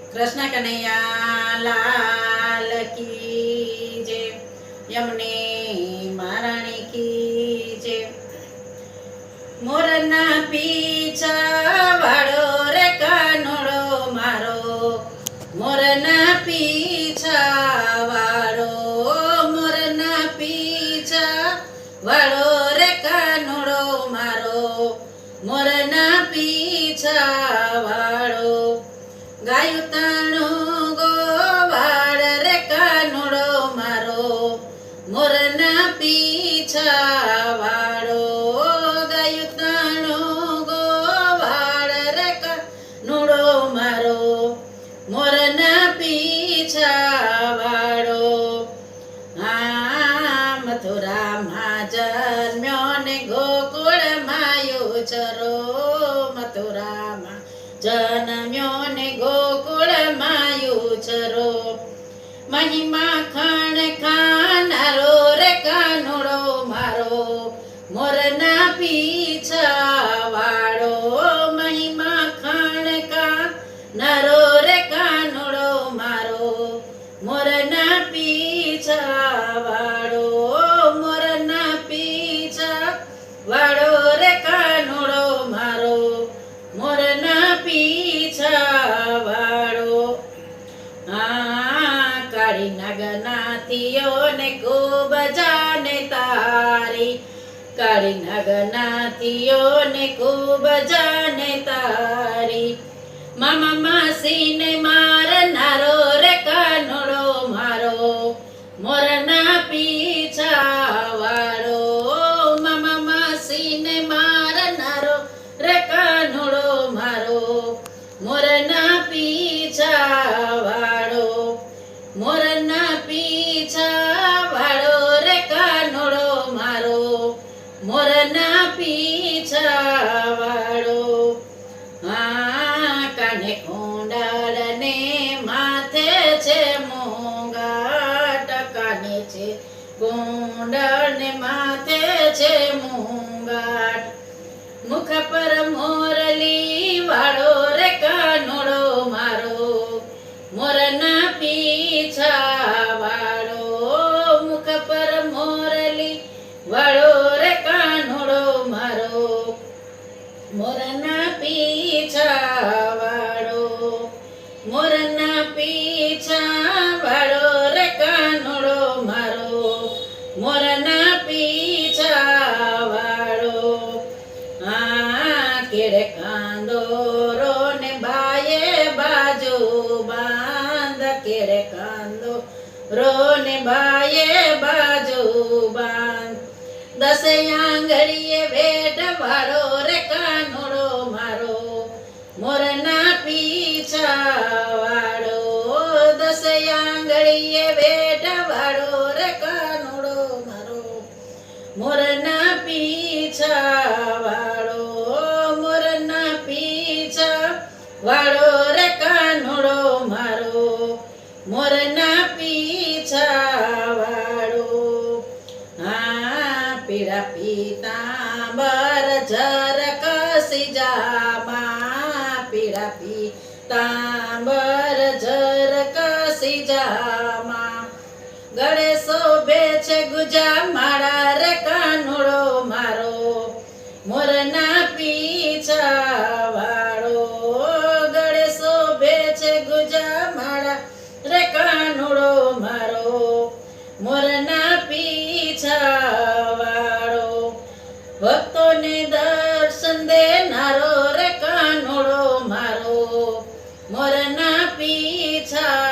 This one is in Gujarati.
कृष्ण कन्हैया लाल की जय। यमुने महारानी की जय। मोरना पीछा वाळो रे कानोड़ो मारो, मोरना पीछा वाळो, मोरना पीछा वाळो रे कानोड़ो मारो, मोरना पीछा वाळो। गायु ताणो गोवाळ रे कानोड़ो मारो, मोरना पीछा वाळो। गायु ताणो गोवाळ रे कानोड़ो मारो, मोरना पीछा वाळो। मथुरा માં જન્મ્યો ને ગોકુળ માયો ચરો, મથુરા માં જન્મ્યો ને ગોકુળ માયો ચરો। મહિમા ખાણ ખાનારો રે કાનોડો મારો, મોરના પીછા વાળો। મહિમા ખાણ ખાનારો રે કાનોડો મારો, મોરના પીછા વાળો, મોરના પીછા વાળો રે કાનોડો મારો, મોરના પીછા વાળો। કાળી નાગનાથીઓ ને ખૂબ જાને તારી, કાળી નાગનાથીઓ ને ખૂબ જાને તારી। મામા માસી ને મારનારો રે કાનોડો મારો, મોરના પીછા વાળો। મામા માસી ને મારનારો રે કાનોડો મારો, મોરના પીછા વાળો, મોરના પીછા વાળો રે કાનોડો મારો, મોરના પીછા વાળો। કાને કુંડળ ને માથે છે મુંગાટ, કાને છે કુંડળ ને માથે છે મુંગાટ। મુખ પર મોરલી વાળો રે કાનોડો મારો, મોરના પીછા વાળો। મુખ પર મોરલી વાળો રે કાનોડો મારો, મોરના પીછા વાળો, મોરના પીછા વાળો રે કાનોડો મારો, મોરના પીછા વાળો। કેળે કાંદોરો ને બાયે બાજુ બાંધ, કેળે કાંદોરો ને બાયે બાજુ બાંધ। દસે આંગળીએ વેઢ વાળો રે કાનોડો મારો, મોરના પીછા વાળો। દસે આંગળીએ વેઢ વાળો રે કાનોડો મારો, મોરના પીછા વાળો, મોરના પીછા વાળો રે કાનોડો મારો, મોરના પીછા વાળો। પીળા પીતાંબર જર કસી જામા, પીળા પીતાંબર જર કસી જામા। ગળે શોભે છે ગુજા માળા રે કાનોડો મારો, મોરના પીછા વાળો। ગળે શોભે છે ગુજા માળા રે કાનોડો મારો, મોરના પીછા વાળો। ભક્તોને દર્શન દેનારો રે કાનોડો મારો, મોરના પીછા